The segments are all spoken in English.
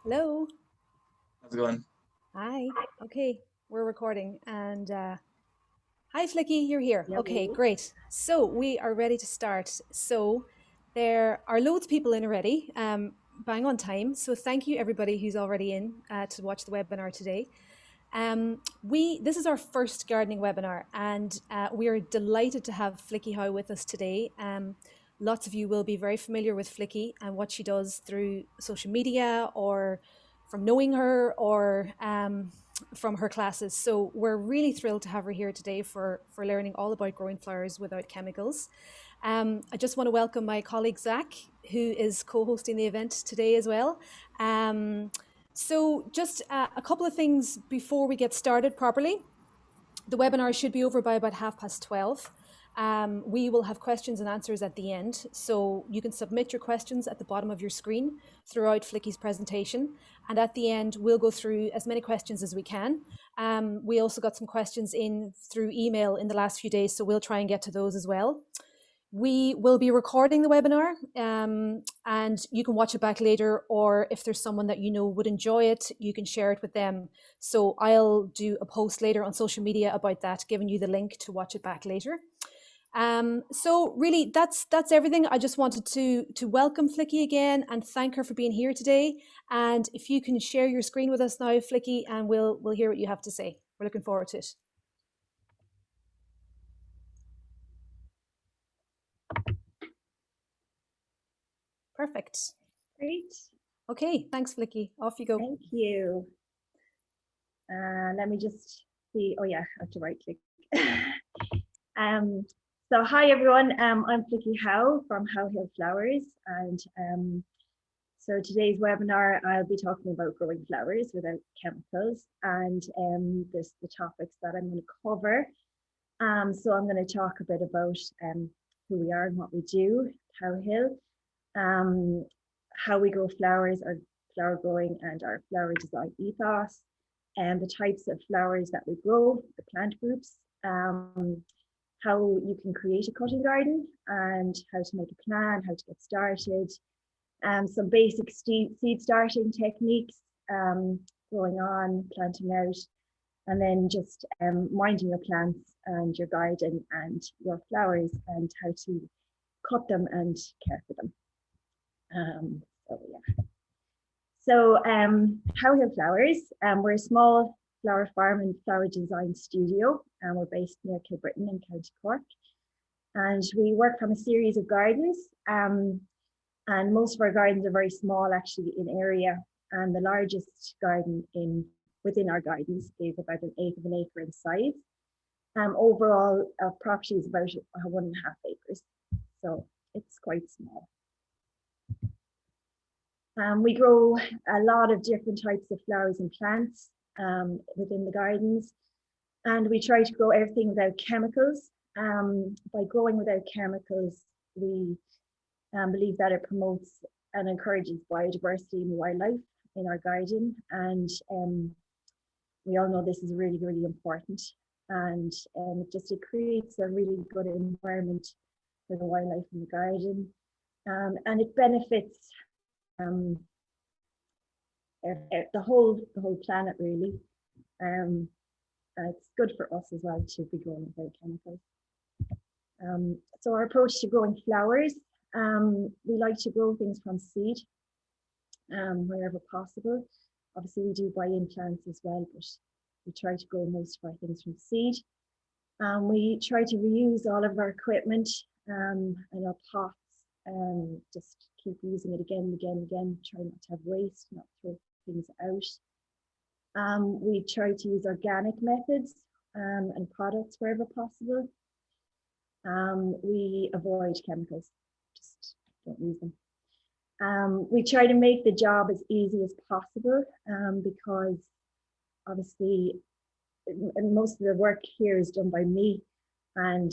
Hello. How's it going? Hi. Okay, we're recording. And hi, Flicky, you're here. Okay, Hello. great. So we are ready to start. So there are loads of people in already, bang on time. So thank you everybody who's already in to watch the webinar today. This is our first gardening webinar, and we are delighted to have Flicky Howe with us today. Lots of you will be very familiar with Flicky and what she does through social media or from knowing her or from her classes. So we're really thrilled to have her here today for learning all about growing flowers without chemicals. I just want to welcome my colleague Zach, who is co-hosting the event today as well. So just a couple of things before we get started properly. The webinar should be over by about 12:30. We will have questions and answers at the end. So you can submit your questions at the bottom of your screen throughout Flicky's presentation. And at the end, we'll go through as many questions as we can. We also got some questions in through email in the last few days, so we'll try and get to those as well. We will be recording the webinar and you can watch it back later, or if there's someone that you know would enjoy it, you can share it with them. So I'll do a post later on social media about that, giving you the link to watch it back later. So really that's everything. I just wanted to welcome Flicky again and thank her for being here today. And if you can share your screen with us now, Flicky, and we'll hear what you have to say. We're looking forward to it. Perfect. Great. Okay, thanks, Flicky. Off you go. Thank you. Let me just see. Oh yeah, I have to right click. um, so hi everyone. I'm Flicky Howe from Howe Hill Flowers, and so today's webinar I'll be talking about growing flowers without chemicals, and this the topics that I'm going to cover. So I'm going to talk a bit about who we are and what we do, Howe Hill, um, how we grow flowers, our flower growing and our flower design ethos, and the types of flowers that we grow, the plant groups, how you can create a cutting garden and how to make a plan, how to get started, some basic seed starting techniques, growing on, planting out, and then just minding your plants and your garden and your flowers and how to cut them and care for them. So yeah. So Howe Hill Flowers, we're a small flower farm and flower design studio, and we're based near Kilbrittain in County Cork. And we work from a series of gardens, and most of our gardens are very small actually in area. And the largest garden within our gardens is about 1/8 of an acre in size. Overall, our property is about 1.5 acres, so it's quite small. We grow a lot of different types of flowers and plants within the gardens, and we try to grow everything without chemicals. By growing without chemicals, we believe that it promotes and encourages biodiversity and wildlife in our garden, and we all know this is really, really important. And it creates a really good environment for the wildlife in the garden, and it benefits um, the whole planet really. It's good for us as well to be growing without chemicals. So our approach to growing flowers, we like to grow things from seed wherever possible. Obviously we do buy in plants as well, but we try to grow most of our things from seed. We try to reuse all of our equipment and our pots, just keep using it again and again and again, try not to have waste, not throw things out. We try to use organic methods and products wherever possible. We avoid chemicals, just don't use them. We try to make the job as easy as possible because obviously most of the work here is done by me, and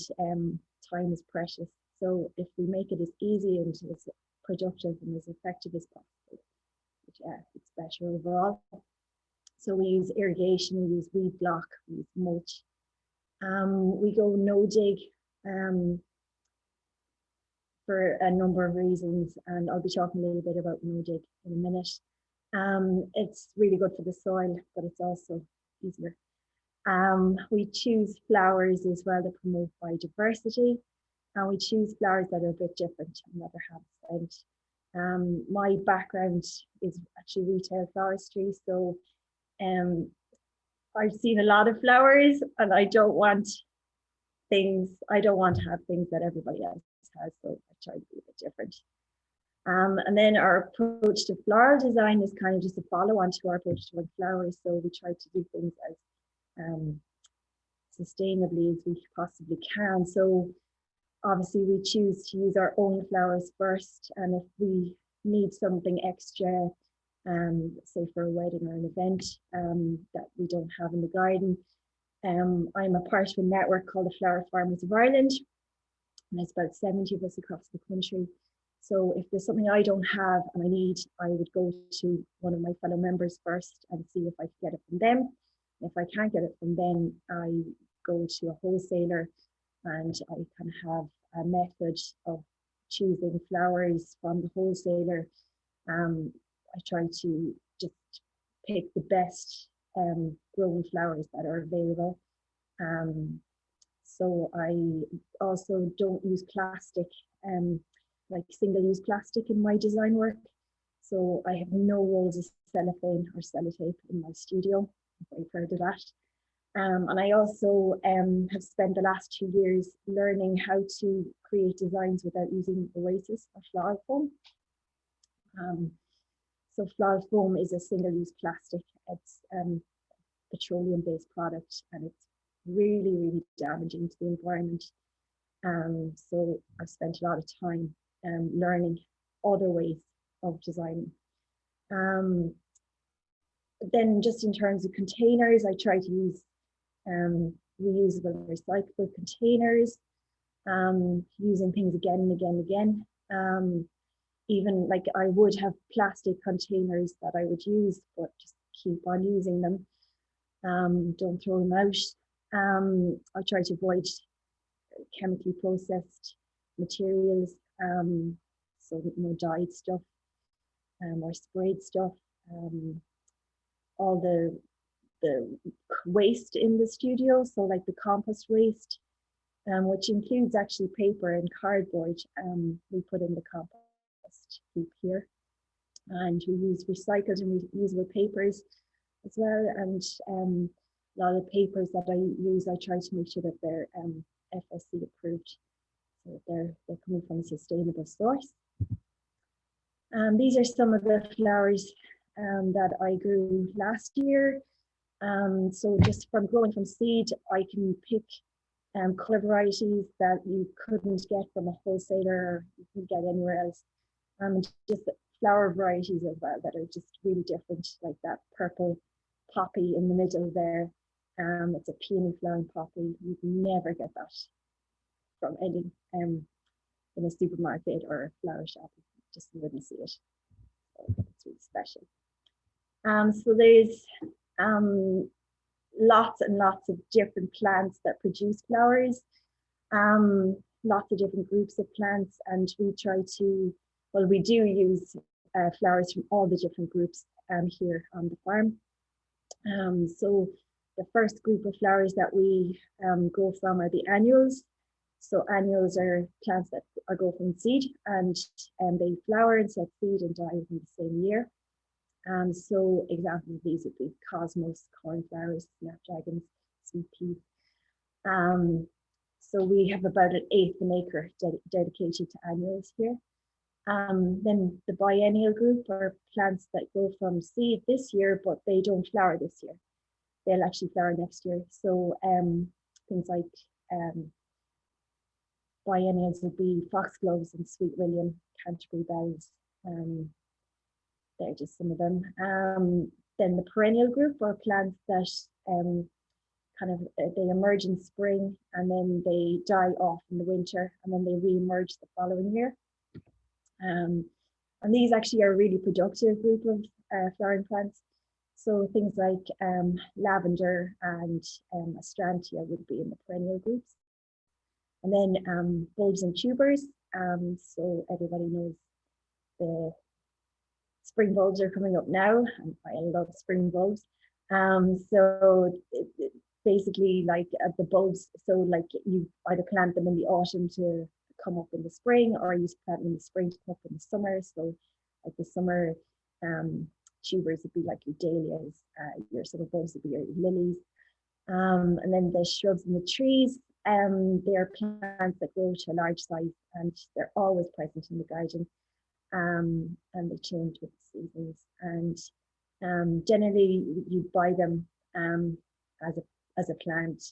time is precious. So if we make it as easy and as productive and as effective as possible, it's better overall. So we use irrigation, we use weed block, we use mulch. We go no dig for a number of reasons, and I'll be talking a little bit about no dig in a minute. It's really good for the soil, but it's also easier. We choose flowers as well that promote biodiversity, and we choose flowers that are a bit different and that have scent. My background is actually retail floristry, so I've seen a lot of flowers, and I don't want to have things that everybody else has, so I try to be a bit different. And then our approach to floral design is kind of just a follow-on to our approach to flowers. So we try to do things as sustainably as we possibly can. So obviously we choose to use our own flowers first, and if we need something extra, say for a wedding or an event that we don't have in the garden, I'm a part of a network called the Flower Farmers of Ireland, and there's about 70 of us across the country. So if there's something I don't have and I need, I would go to one of my fellow members first and see if I could get it from them. If I can't get it from them, I go to a wholesaler, and I kind of have a method of choosing flowers from the wholesaler. I try to just pick the best grown flowers that are available. So I also don't use plastic, like single-use plastic in my design work. So I have no rolls of cellophane or sellotape in my studio. I'm very proud of that. And I also have spent the last 2 years learning how to create designs without using erasers or floral foam. So floral foam is a single-use plastic. It's a petroleum-based product, and it's really, really damaging to the environment. So I've spent a lot of time learning other ways of designing. Then just in terms of containers, I try to use reusable, recyclable containers, using things again and again and again. Even like I would have plastic containers that I would use, but just keep on using them. Don't throw them out. I try to avoid chemically processed materials, so no dyed stuff or sprayed stuff. All the waste in the studio, so like the compost waste, which includes actually paper and cardboard, we put in the compost heap here, and we use recycled and reusable papers as well. And a lot of the papers that I use, I try to make sure that they're FSC approved, so they're coming from a sustainable source. These are some of the flowers that I grew last year. So just from growing from seed, I can pick colour varieties that you couldn't get from a wholesaler or you couldn't get anywhere else. Just flower varieties as well that are just really different, like that purple poppy in the middle there. It's a peony flowering poppy. You'd never get that from any in a supermarket or a flower shop. You just wouldn't see it. So it's really special. So there's lots and lots of different plants that produce flowers, lots of different groups of plants, and we try to, well, we do use flowers from all the different groups here on the farm. So the first group of flowers that we grow from are the annuals. So annuals are plants that are grown from seed, and they flower and set seed and die within the same year. So examples of these would be cosmos, cornflowers, snapdragons, sweet peas. So we have about 1/8 of an acre dedicated to annuals here. Then the biennial group are plants that grow from seed this year, but they don't flower this year. They'll actually flower next year. So things like biennials would be foxgloves and sweet William, Canterbury bells. They're just some of them. Then the perennial group are plants that they emerge in spring and then they die off in the winter and then they re-emerge the following year. And these actually are a really productive group of flowering plants. So things like lavender and astrantia would be in the perennial groups. And then bulbs and tubers. So everybody knows the spring bulbs are coming up now, and I love spring bulbs. So basically like the bulbs, so like you either plant them in the autumn to come up in the spring, or you plant them in the spring to come up in the summer. So like the summer tubers would be like your dahlias, your summer bulbs would be your lilies. And then the shrubs and the trees, they are plants that grow to a large size, and they're always present in the garden. And they change with the seasons. And generally, you buy them as a plant,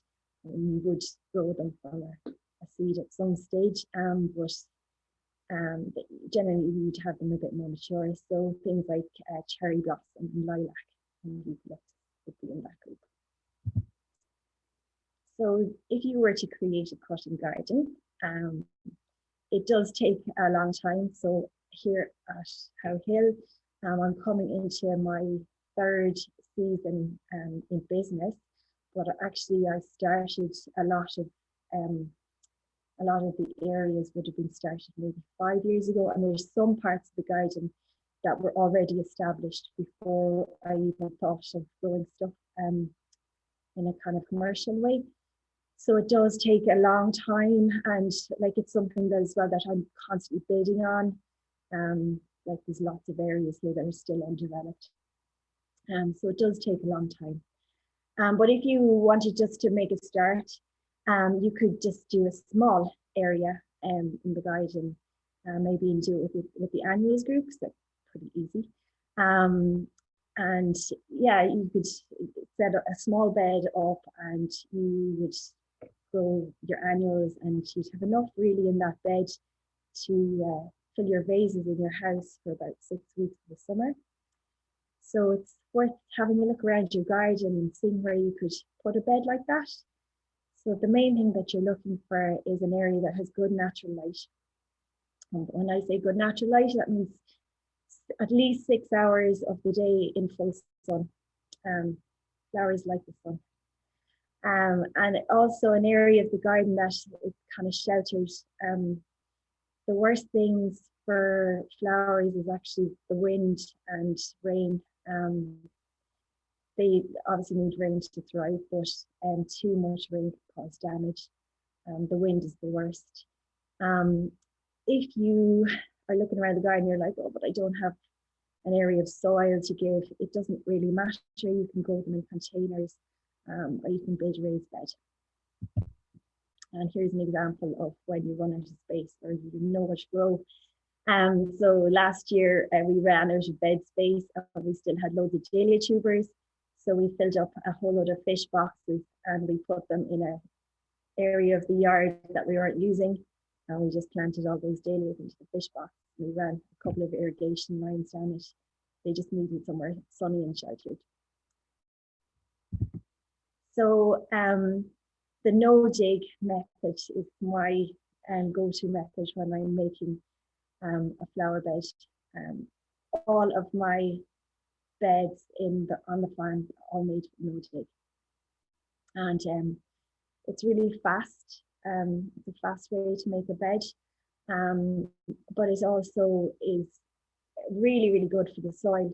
and you would grow them from a seed at some stage. But generally, you'd have them a bit more mature. So things like cherry blossom and lilac and eucalyptus would be in that group. So if you were to create a cutting garden, it does take a long time. So here at Howe Hill, I'm coming into my 3rd season in business, but actually I started a lot of the areas would have been started maybe 5 years ago, and there's some parts of the garden that were already established before I even thought of growing stuff in a kind of commercial way. So it does take a long time, and like it's something that as well that I'm constantly building on. Like there's lots of areas here that are still undeveloped. So it does take a long time. But if you wanted just to make a start, you could just do a small area in the garden, maybe do it with the annuals groups. That's pretty easy. And yeah, you could set a small bed up, and you would grow your annuals, and you'd have enough really in that bed to fill your vases in your house for about 6 weeks of the summer. So it's worth having a look around your garden and seeing where you could put a bed like that. So the main thing that you're looking for is an area that has good natural light. And when I say good natural light, that means at least 6 hours of the day in full sun. Flowers like the sun. And also an area of the garden that is kind of sheltered. The worst things for flowers is actually the wind and rain. They obviously need rain to thrive, but too much rain can cause damage. The wind is the worst. If you are looking around the garden, you're like, oh, but I don't have an area of soil to give. It doesn't really matter. You can grow them in containers, or you can build a raised bed. And here's an example of when you run out of space or you didn't know what to grow. So last year we ran out of bed space, and we still had loads of dahlia tubers. So we filled up a whole load of fish boxes, and we put them in an area of the yard that we weren't using. And we just planted all those dahlias into the fish box. We ran a couple of irrigation lines down it. They just needed somewhere sunny and sheltered. So the no-dig method is my go-to method when I'm making a flower bed. All of my beds on the farm are made with no-dig. And it's really fast. It's a fast way to make a bed, but it also is really, really good for the soil.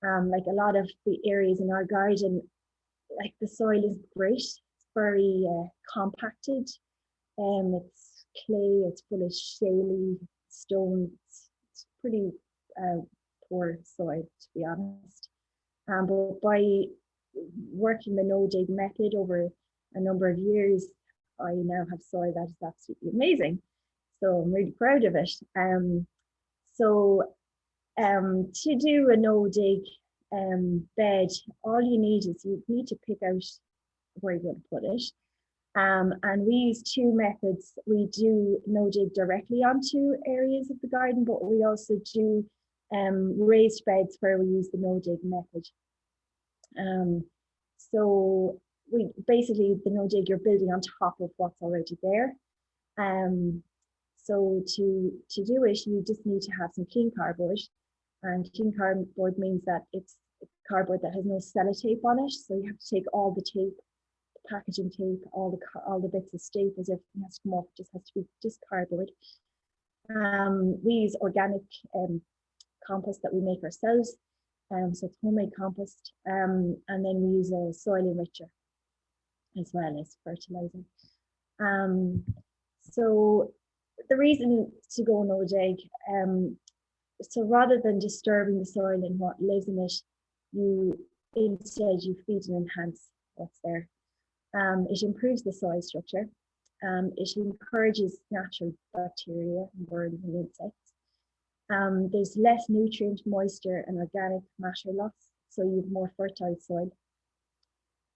Like a lot of the areas in our garden, like the soil is great. It's very compacted. It's clay. It's full of shaly stones. It's pretty poor soil, to be honest. But by working the no-dig method over a number of years, I now have soil that is absolutely amazing. So I'm really proud of it. To do a no-dig bed, all you need to pick out where you're going to put it. And we use 2 methods. We do no-dig directly onto areas of the garden, but we also do raised beds where we use the no-dig method. So we basically, the no-dig, you're building on top of what's already there. So to do it, you just need to have some clean cardboard. And clean cardboard means that it's cardboard that has no sellotape on it. So you have to take all the tape, the packaging tape, all the bits of staples, everything has to come off. It just has to be just cardboard. We use organic compost that we make ourselves. So it's homemade compost. And then we use a soil enricher as well as fertilizer. So the reason to go no-dig, so rather than disturbing the soil and what lives in it, instead you feed and enhance what's there. It improves the soil structure. It encourages natural bacteria, worms and insects. There's less nutrient, moisture and organic matter loss, so you have more fertile soil.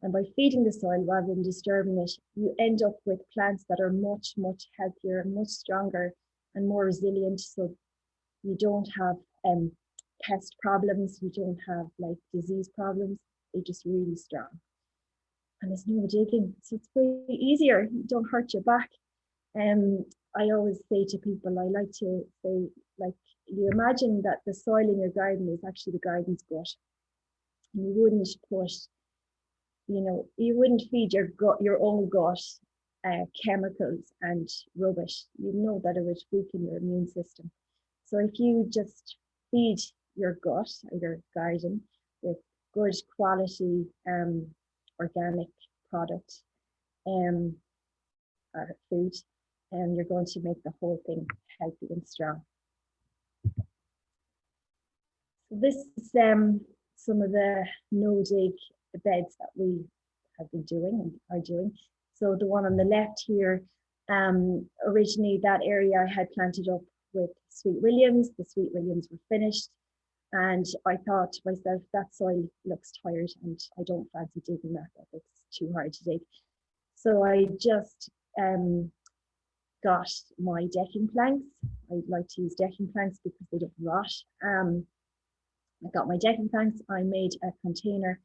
And by feeding the soil rather than disturbing it, you end up with plants that are much, much healthier, much stronger and more resilient. So you don't have pest problems, you don't have like disease problems, they're just really strong. And there's no digging, so it's way easier, you don't hurt your back. I always say to people, I like to say, like, you imagine that the soil in your garden is actually the garden's gut. And you wouldn't put, you wouldn't feed your own gut chemicals and rubbish. You know that it would weaken your immune system. So if you just feed your gut or your garden with good quality organic product or food, you're going to make the whole thing healthy and strong. So this is some of the no-dig beds that we have been doing and are doing. So the one on the left here, originally that area I had planted up with Sweet Williams. The Sweet Williams were finished. And I thought to myself, that soil looks tired and I don't fancy digging that. That looks too hard to dig. So I just got my decking planks. I like to use decking planks because they don't rot. I got my decking planks. I made a container,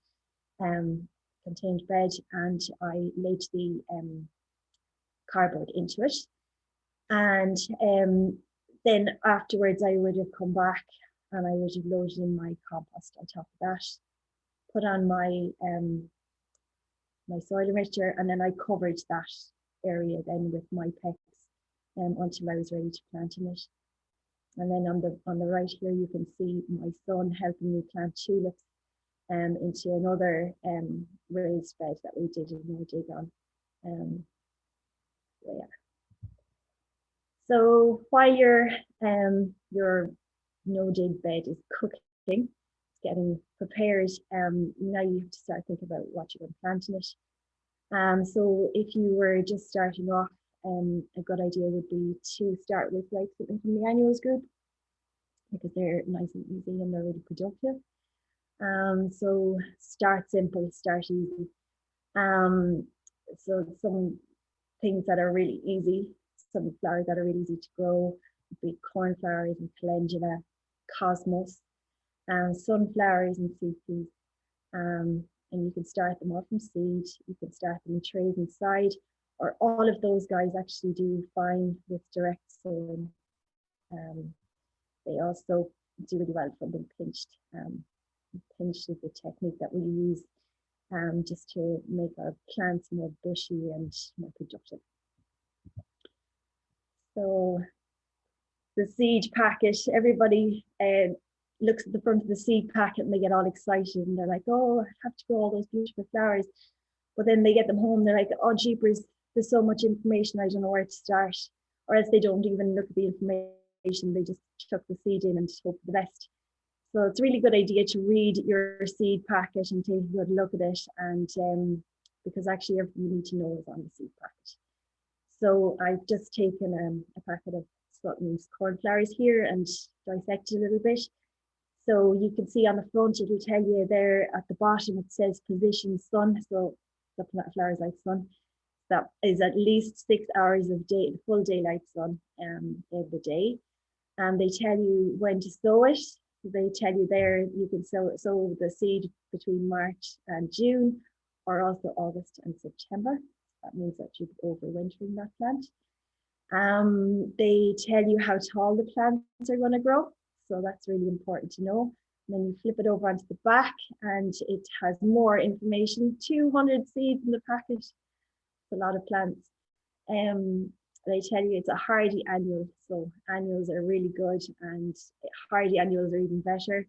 contained bed, and I laid the cardboard into it. And then afterwards, I would have come back and I would have loaded in my compost on top of that, put on my my soil enricher, and then I covered that area then with my pecks until I was ready to plant in it. And then on the right here, you can see my son helping me plant tulips into another raised bed that we did a no-dig on. Yeah. So while your no-dig bed is cooking, it's getting prepared, now you have to start thinking about what you're going to plant in it. So if you were just starting off, a good idea would be to start with like something from the annuals group, because they're nice and easy and they're really productive. So start simple, start easy. So some things that are really easy, some flowers that are really easy to grow would be cornflowers and calendula, cosmos, sunflowers and sweet peas. And you can start them off from seed, you can start them in trays inside, or all of those guys actually do fine with direct sowing. They also do really well from being pinched. Pinched is the technique that we use just to make our plants more bushy and more productive. So the seed packet, everybody looks at the front of the seed packet and they get all excited and they're like, oh, I have to grow all those beautiful flowers. But then they get them home, they're like, oh, jeepers, there's so much information, I don't know where to start. Or else they don't even look at the information, they just chuck the seed in and hope for the best. So it's a really good idea to read your seed packet and take a good look at it, and because actually everything you need to know is on the seed packet. So I've just taken a packet of Sutton's cornflowers here and dissected a little bit. So you can see on the front, it will tell you there at the bottom, it says position sun. So the flowers like sun. That is at least 6 hours of full daylight sun every day. And they tell you when to sow it. So they tell you there you can sow the seed between March and June, or also August and September. That means that you'll be overwintering that plant. They tell you how tall the plants are going to grow. So that's really important to know. And then you flip it over onto the back and it has more information, 200 seeds in the packet. A lot of plants. But I tell you, it's a hardy annual. So annuals are really good, and hardy annuals are even better.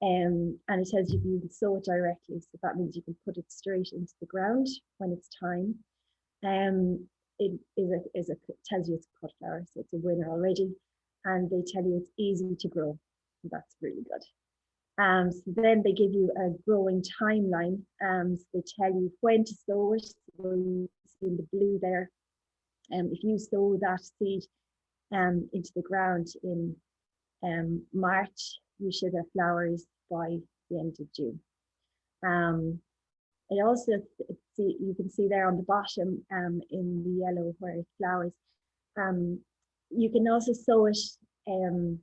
And it tells you you can sow it directly. So that means you can put it straight into the ground when it's time. It tells you it's a cut flower, so it's a winner already. And they tell you it's easy to grow. That's really good. So then they give you a growing timeline. So they tell you when to sow it. So you see in the blue there. If you sow that seed into the ground in March, you should have flowers by the end of June. It also, you can see there on the bottom in the yellow where it flowers. You can also sow it in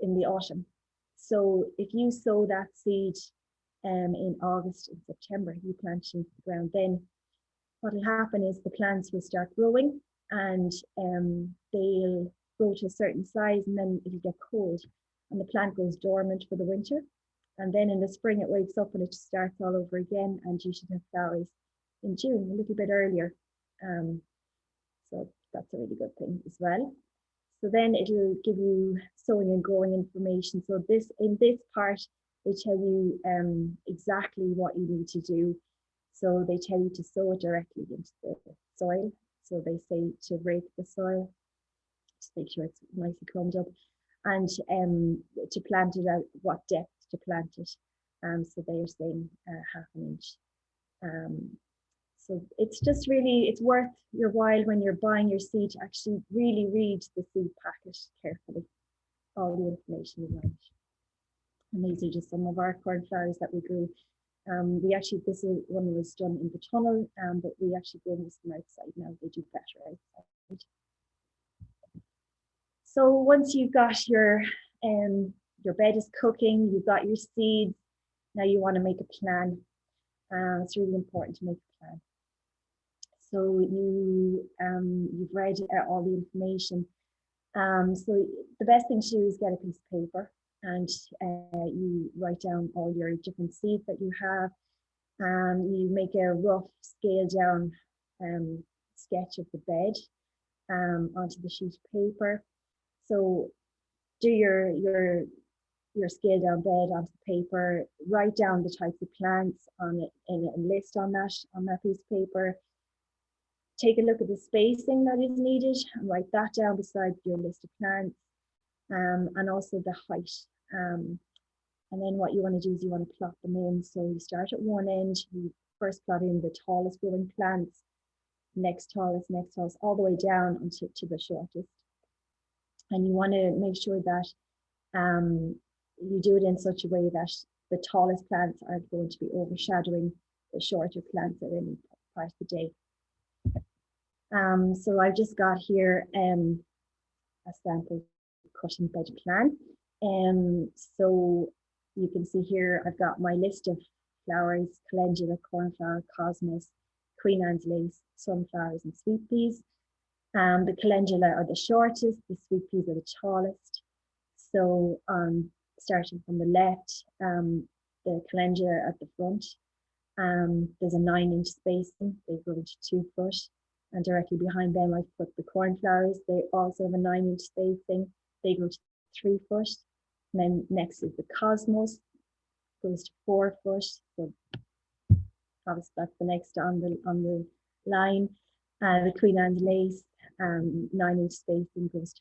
the autumn. So if you sow that seed in August and September, you plant it into the ground, then what will happen is the plants will start growing, and they'll grow to a certain size, and then it'll get cold and the plant goes dormant for the winter. And then in the spring it wakes up and it starts all over again, and you should have flowers in June, a little bit earlier. So that's a really good thing as well. So then it'll give you sowing and growing information. So in this part, they tell you exactly what you need to do. So they tell you to sow it directly into the soil. So they say to rake the soil, to make sure it's nicely crumbed up, and to plant it out, what depth to plant it. So they're saying ½ inch. So it's just really, it's worth your while when you're buying your seed to actually really read the seed packet carefully, all the information you want. And these are just some of our cornflowers that we grew. We actually, this is one that was done in the tunnel, but we actually grow this from outside now. They do better outside. So once you've got your bed is cooking, you've got your seeds, now you want to make a plan. It's really important to make a plan. So you've read all the information. So the best thing to do is get a piece of paper, and you write down all your different seeds that you have. You make a rough scale down sketch of the bed onto the sheet of paper. So do your scale down bed onto the paper, write down the types of plants on it in a list on that piece of paper. Take a look at the spacing that is needed and write that down beside your list of plants, and also the height. And then what you want to do is you want to plot them in. So you start at one end, you first plot in the tallest growing plants, next tallest, all the way down until to the shortest. And you want to make sure that you do it in such a way that the tallest plants aren't going to be overshadowing the shorter plants at any part of the day. So I've just got here a sample cutting bed plan. So you can see here I've got my list of flowers: calendula, cornflower, cosmos, Queen Anne's lace, sunflowers, and sweet peas. The calendula are the shortest, the sweet peas are the tallest. So starting from the left, the calendula at the front, there's a 9-inch spacing, they grow to 2 foot. And directly behind them, I've put the cornflowers. They also have a 9-inch spacing. They go to 3 foot. And then next is the cosmos, goes to 4 foot. So obviously that's the next on the line. The Queen Anne's lace, 9-inch spacing, goes to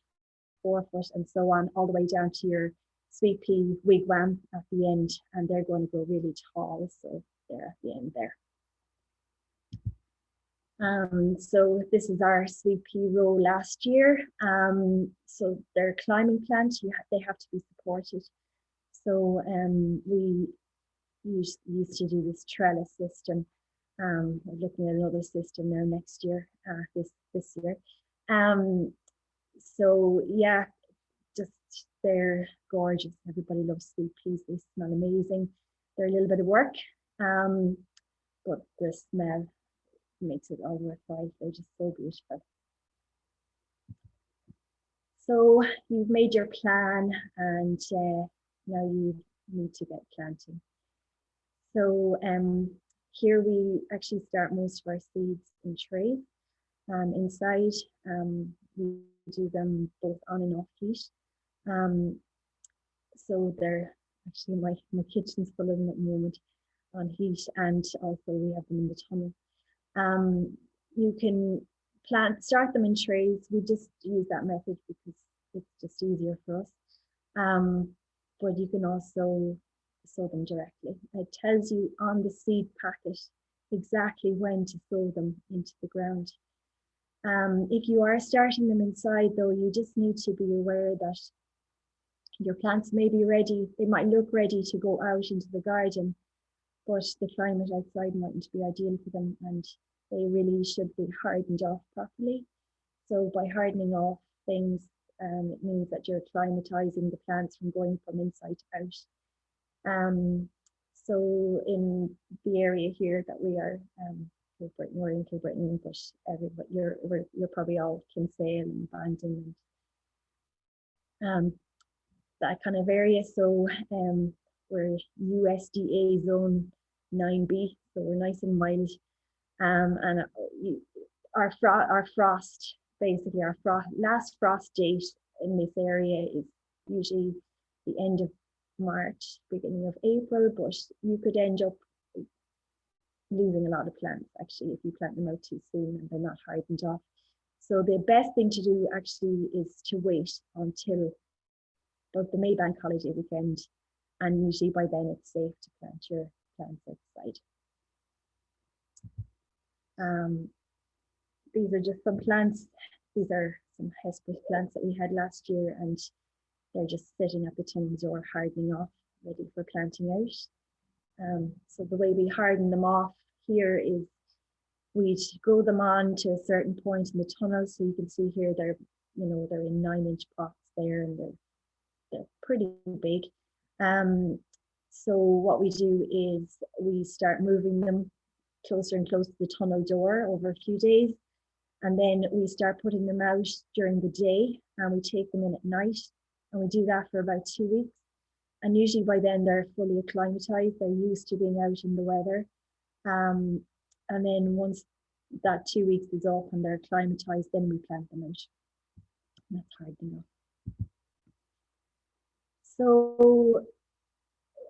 4 foot, and so on, all the way down to your sweet pea wigwam at the end, and they're going to go really tall. So they're at the end there. So this is our sweet pea row last year. So they're climbing plants, they have to be supported. So we used to do this trellis system. We're looking at another system now next year, this year. So yeah, just they're gorgeous. Everybody loves sweet peas. They smell amazing. They're a little bit of work, but the smell makes it all worthwhile. They're just so beautiful. So you've made your plan, and now you need to get planting. So here we actually start most of our seeds in trays. Inside, we do them both on and off heat. So they're actually, my kitchen's full of them at the moment on heat, and also we have them in the tunnel. You can start them in trays. We just use that method because it's just easier for us. But you can also sow them directly. It tells you on the seed packet exactly when to sow them into the ground. If you are starting them inside, though, you just need to be aware that your plants may be ready. They might look ready to go out into the garden, but the climate outside mightn't be ideal for them, and they really should be hardened off properly. So by hardening off things, it means that you're acclimatizing the plants from going from inside out. So in the area here that we are, we're in Kilbrittain, but you're probably all Kinsale and Bandon and that kind of area. So we're USDA zone 9B, so we're nice and mild. And our frost, basically our last frost date in this area is usually the end of March, beginning of April, but you could end up losing a lot of plants actually if you plant them out too soon and they're not hardened off. So the best thing to do actually is to wait until about the May Bank holiday weekend, and usually by then it's safe to plant your plants outside. These are just some plants. These are some hesperus plants that we had last year, and they're just sitting at the tunnel door, hardening off, ready for planting out. So the way we harden them off here is we'd grow them on to a certain point in the tunnel. So you can see here they're in 9-inch pots there, and they're pretty big. So what we do is we start moving them closer and closer to the tunnel door over a few days, and then we start putting them out during the day, and we take them in at night, and we do that for about 2 weeks. And usually by then they're fully acclimatized, they're used to being out in the weather. And then once that 2 weeks is up and they're acclimatized, then we plant them out. And that's hard enough. So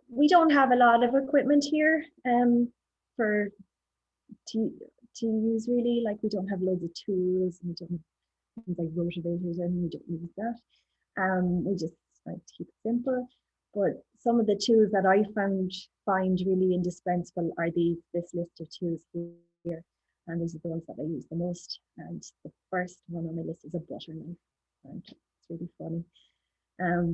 we don't have a lot of equipment here to use really. Like, we don't have loads of tools, and we don't have things like rotavators, and we don't use that. We just like to keep it simple. But some of the tools that I find really indispensable are this list of tools here, and these are the ones that I use the most. And the first one on my list is a butter knife, and it's really funny.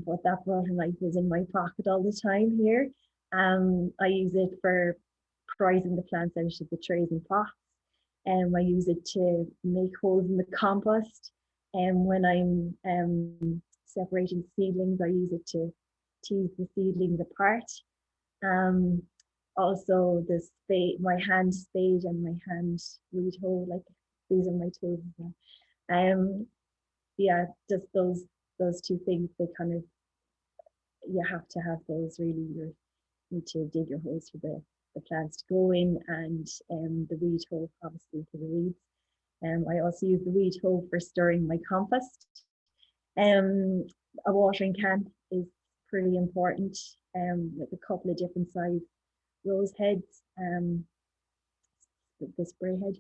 But that butter knife is in my pocket all the time here. I use it for prizing the plants out of the trays and pots. I use it to make holes in the compost. And when I'm separating seedlings, I use it to tease the seedlings apart. Also the spade, my hand spade and my hand weed hoe, like these are my tools. Yeah, just those two things, they kind of, you have to have those really. You need to dig your holes for the plants to go in, and the weed hoe obviously for the weeds. I also use the weed hoe for stirring my compost. A watering can is pretty important, with a couple of different size rose heads, the spray head.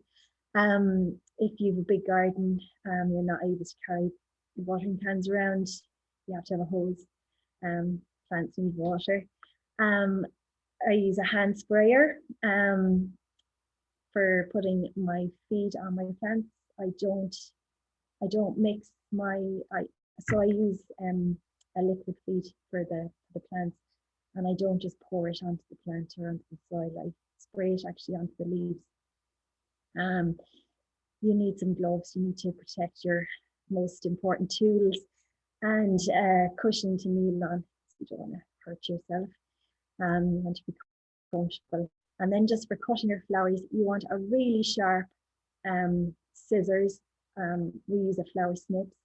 If you have a big garden, you're not able to carry watering cans around, you have to have a hose. Plants need water. I use a hand sprayer for putting my feed on my plants. I don't mix so I use a liquid feed for the plants, and I don't just pour it onto the plant or onto the soil. I spray it actually onto the leaves. You need some gloves. You need to protect your most important tools, and cushion to kneel on. You don't want to hurt yourself. You want to be comfortable. And then just for cutting your flowers, you want a really sharp scissors. We use a flower snips.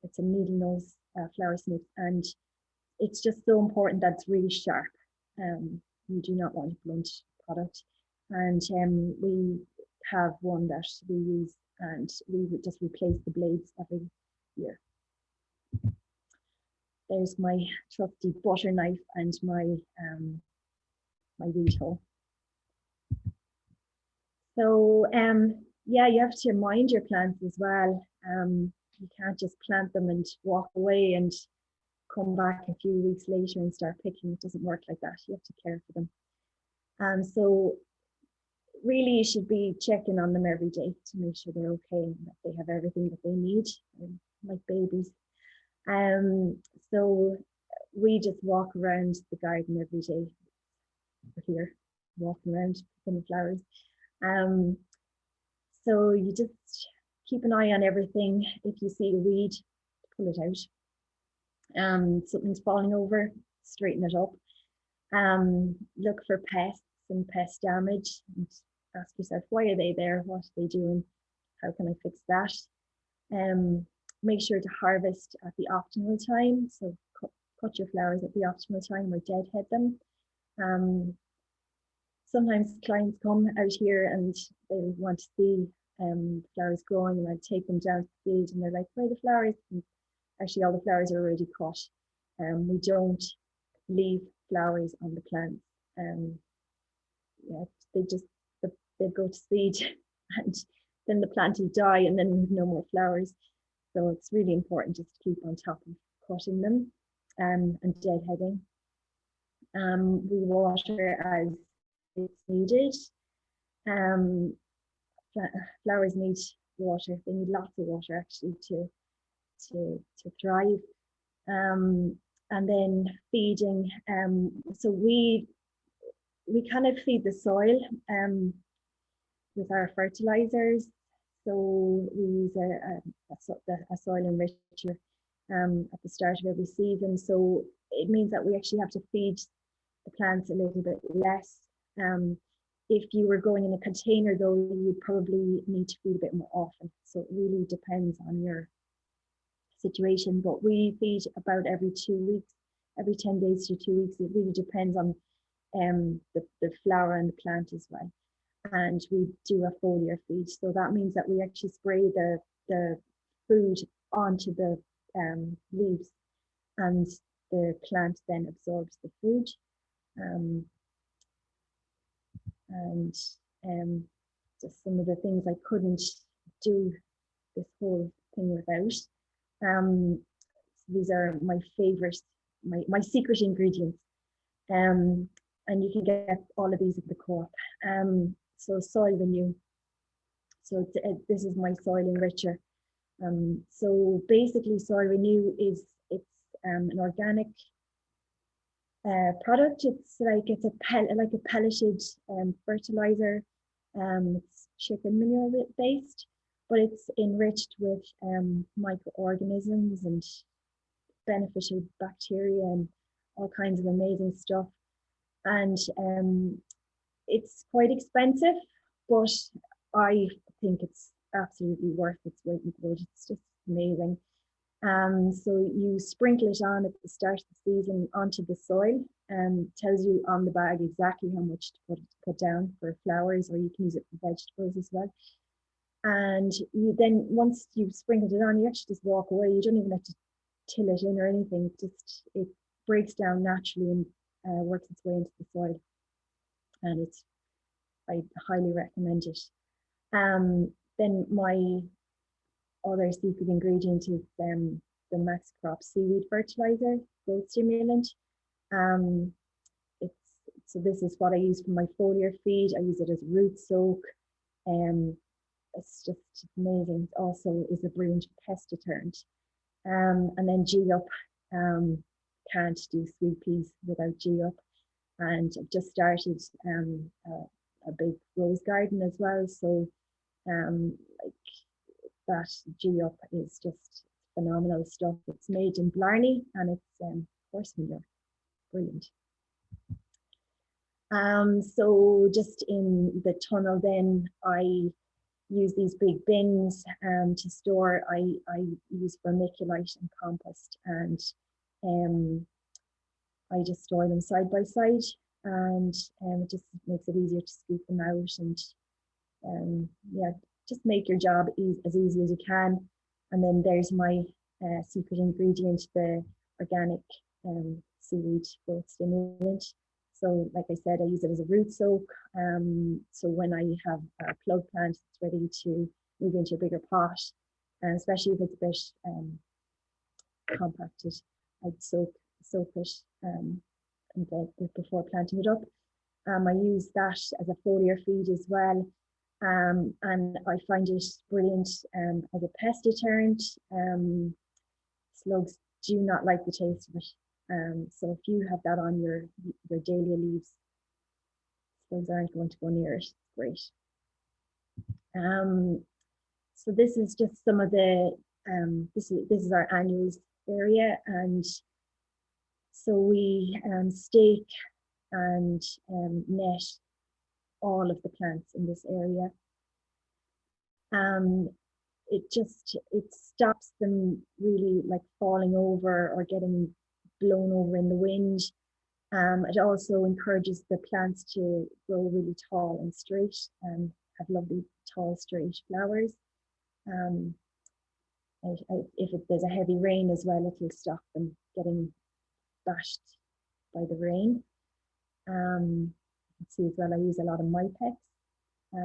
It's a needle nose flower snips, and it's just so important that it's really sharp. You do not want a blunt product. And we have one that we use, and we would just replace the blades every year. There's my trusty butter knife and my weed hoe. So yeah, you have to mind your plants as well. You can't just plant them and walk away and come back a few weeks later and start picking. It doesn't work like that. You have to care for them. So really you should be checking on them every day to make sure they're okay and that they have everything that they need, like babies. So we just walk around the garden every day. We're here walking around picking the flowers. So you just keep an eye on everything. If you see a weed, pull it out. Something's falling over, straighten it up. Look for pests and pest damage and ask yourself, why are they there? What are they doing? How can I fix that? Make sure to harvest at the optimal time. So cut your flowers at the optimal time or deadhead them. Sometimes clients come out here and they want to see flowers growing, and I take them down to the field and they're like, where are the flowers? And actually all the flowers are already cut. We don't leave flowers on the plants. Yeah, they go to seed and then the plant will die and then we have no more flowers. So it's really important just to keep on top of cutting them and deadheading. We water as it's needed. Flowers need water. They need lots of water actually to thrive. And then feeding. So we kind of feed the soil with our fertilizers. So we use a soil enricher at the start of every season. So it means that we actually have to feed the plants a little bit less. If you were going in a container though, you probably need to feed a bit more often. So it really depends on your situation, but we feed about every 2 weeks, every 10 days to 2 weeks. It really depends on the flower and the plant as well. And we do a foliar feed. So that means that we actually spray the food onto the leaves, and the plant then absorbs the food. And just some of the things I couldn't do this whole thing without. These are my favorite, my secret ingredients. And you can get all of these at the co-op. So soil renew. So this is my soil enricher. So basically soil renew it's an organic product. It's like a pelleted fertilizer. It's chicken manure based, but it's enriched with microorganisms and beneficial bacteria and all kinds of amazing stuff. And it's quite expensive, but I think it's absolutely worth its weight in gold. It's just amazing. So you sprinkle it on at the start of the season onto the soil, and tells you on the bag exactly how much to put down for flowers, or you can use it for vegetables as well. And you then, once you've sprinkled it on, you actually just walk away. You don't even have to till it in or anything. It breaks down naturally and works its way into the soil. And I highly recommend it. Then my other secret ingredient is the Max Crop seaweed fertilizer, growth stimulant. So this is what I use for my foliar feed. I use it as root soak. It's just amazing. It also is a brilliant pest deterrent. And then G-Up, can't do sweet peas without G-Up. And I've just started a big rose garden as well. So like that G-Up is just phenomenal stuff. It's made in Blarney and it's horse manure. Brilliant. So just in the tunnel then, I use these big bins to store. I use vermiculite and compost, and I just store them side by side. and it just makes it easier to scoop them out, and yeah, just make your job as easy as you can. And then there's my secret ingredient, the organic seaweed growth stimulant. So like I said, I use it as a root soak. So when I have a plug plant, it's ready to move into a bigger pot, and especially if it's a bit compacted, I'd soak it before planting it up. I use that as a foliar feed as well. And I find it brilliant as a pest deterrent. Slugs do not like the taste of it. So if you have that on your dahlia leaves, slugs aren't going to go near it. It's great. So this is just some of the, this is our annuals area. And so we stake and net all of the plants in this area. It stops them really like falling over or getting blown over in the wind. It also encourages the plants to grow really tall and straight and have lovely tall straight flowers. If there's a heavy rain as well, it will stop them getting bashed by the rain. You can see as well, I use a lot of Mypex. I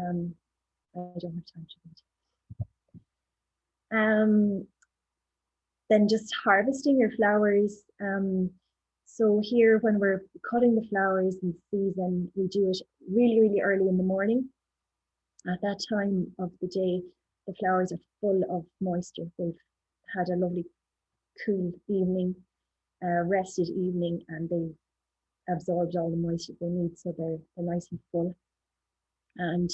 don't have time to read. Then just harvesting your flowers. So here, when we're cutting the flowers in season, we do it really, really early in the morning. At that time of the day, the flowers are full of moisture. They've had a lovely cool evening, rested evening, and they've absorbed all the moisture they need, so they're nice and full. And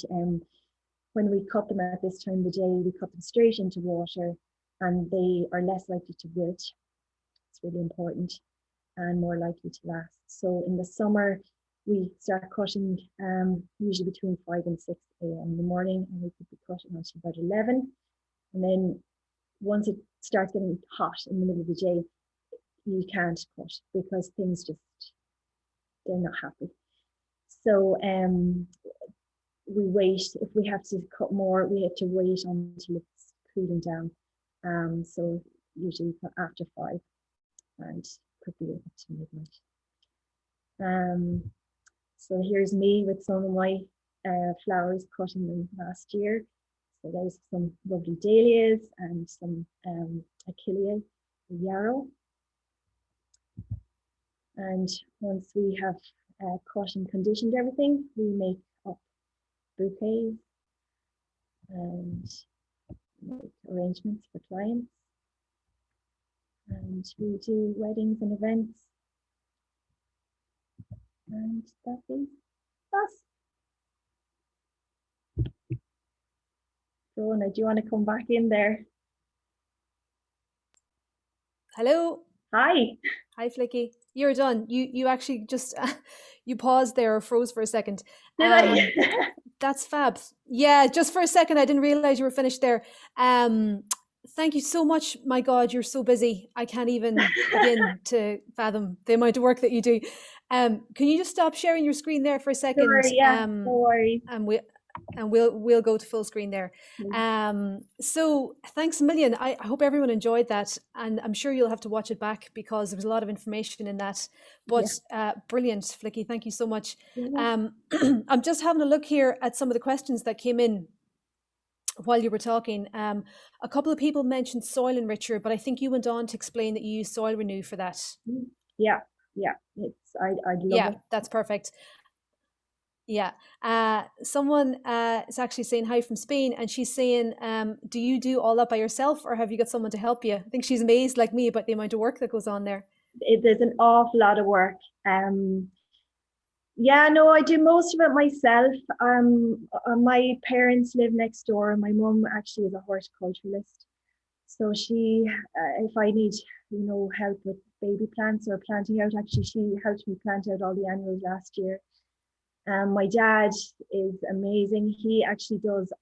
when we cut them at this time of the day, we cut them straight into water, and they are less likely to wilt. It's really important, and more likely to last. So in the summer, we start cutting usually between 5 and 6 a.m. in the morning, and we could be cutting until about 11. And then once it starts getting hot in the middle of the day, you can't cut because things just, they're not happy. So we wait. If we have to cut more, we have to wait until it's cooling down. So usually after 5, and could be up to midnight. So here's me with some of my flowers, cutting them last year. So there's some lovely dahlias and some achillea, yarrow. And once we have cut and conditioned everything, we make up bouquets and make arrangements for clients. And we do weddings and events. And that is us. Rona, do you want to come back in there? Hello. Hi. Hi, Flicky. You're done. You actually just you paused there or froze for a second. Did I? That's fab. Yeah, just for a second, I didn't realize you were finished there. Thank you so much. My God, you're so busy. I can't even begin to fathom the amount of work that you do. Can you just stop sharing your screen there for a second? Sure, yeah, no worries. And we'll go to full screen there. So thanks a million. I hope everyone enjoyed that, and I'm sure you'll have to watch it back because there was a lot of information in that. But brilliant, Flicky. Thank you so much. I'm just having a look here at some of the questions that came in while you were talking. A couple of people mentioned soil enricher, but I think you went on to explain that you use Soil Renew for that. Yeah. I'd love it. That's perfect. Yeah. Someone is actually saying hi from Spain, and she's saying, do you do all that by yourself, or have you got someone to help you? I think she's amazed like me about the amount of work that goes on there. There's an awful lot of work. Yeah, no, I do most of it myself. My parents live next door. My mum actually is a horticulturalist. So she, if I need, help with baby plants or planting out, actually she helped me plant out all the annuals last year. My dad is amazing. He actually does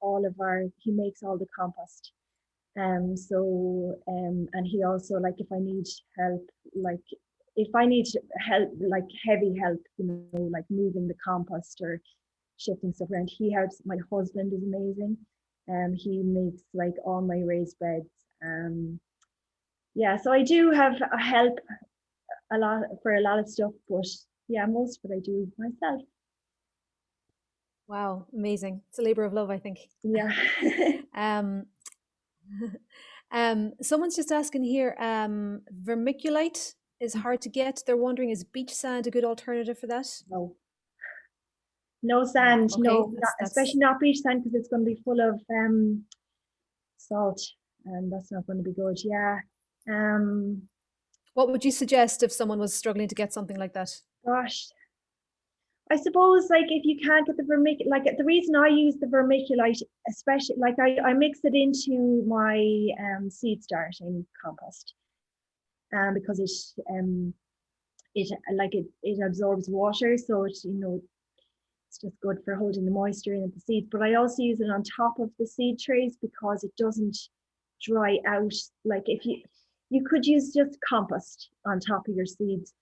he makes all the compost. And he also, like, if I need help, like if I need help, like heavy help, like moving the compost or shifting stuff around, he helps. My husband is amazing. He makes like all my raised beds. Yeah, so I do have a help a lot for a lot of stuff, but yeah, most of it I do myself. Wow, amazing. It's a labor of love, I think. Yeah. Um, someone's just asking here, vermiculite is hard to get. They're wondering, is beach sand a good alternative for that? No, no No. sand, Okay, no, not, that's especially not beach sand because it's going to be full of salt, and that's not going to be good. Yeah. Um, what would you suggest if someone was struggling to get something like that? gosh, I suppose like if you can't get the vermiculite, like the reason I use the vermiculite, especially like I mix it into my seed starting compost, because it absorbs water, so it's just good for holding the moisture in at the seeds. But I also use it on top of the seed trays because it doesn't dry out. Like if you could use just compost on top of your seeds,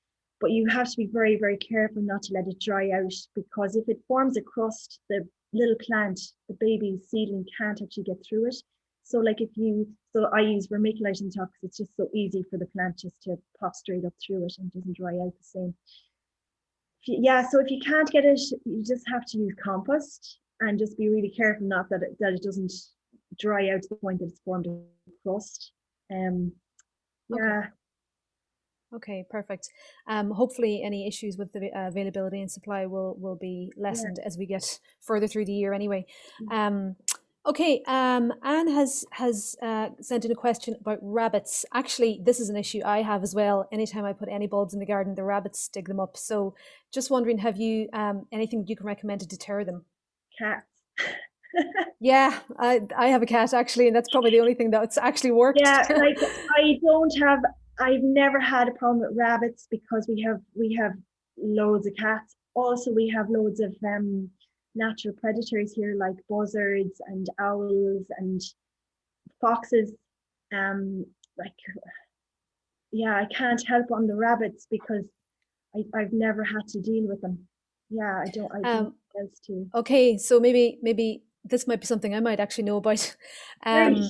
but you have to be very, very careful not to let it dry out, because if it forms a crust, the little plant, the baby seedling can't actually get through it. So like so I use vermiculite on top because it's just so easy for the plant just to pop straight up through it and doesn't dry out the same. Yeah, so if you can't get it, you just have to use compost and just be really careful not that it doesn't dry out to the point that it's formed a crust. Okay. Yeah. Okay, perfect. Hopefully any issues with the availability and supply will be Yeah. lessened as we get further through the year anyway. Okay, Anne has sent in a question about rabbits. Actually, this is an issue I have as well. Anytime I put any bulbs in the garden, the rabbits dig them up. So just wondering, have you anything that you can recommend to deter them? Cats. Yeah, I have a cat actually, and that's probably the only thing that's actually worked. Yeah, like I've never had a problem with rabbits because we have loads of cats. Also, we have loads of natural predators here like buzzards and owls and foxes. Like yeah, I can't help on the rabbits because I've never had to deal with them. Yeah, I don't Um, else to. okay, so maybe this might be something I might actually know about. Great. Um,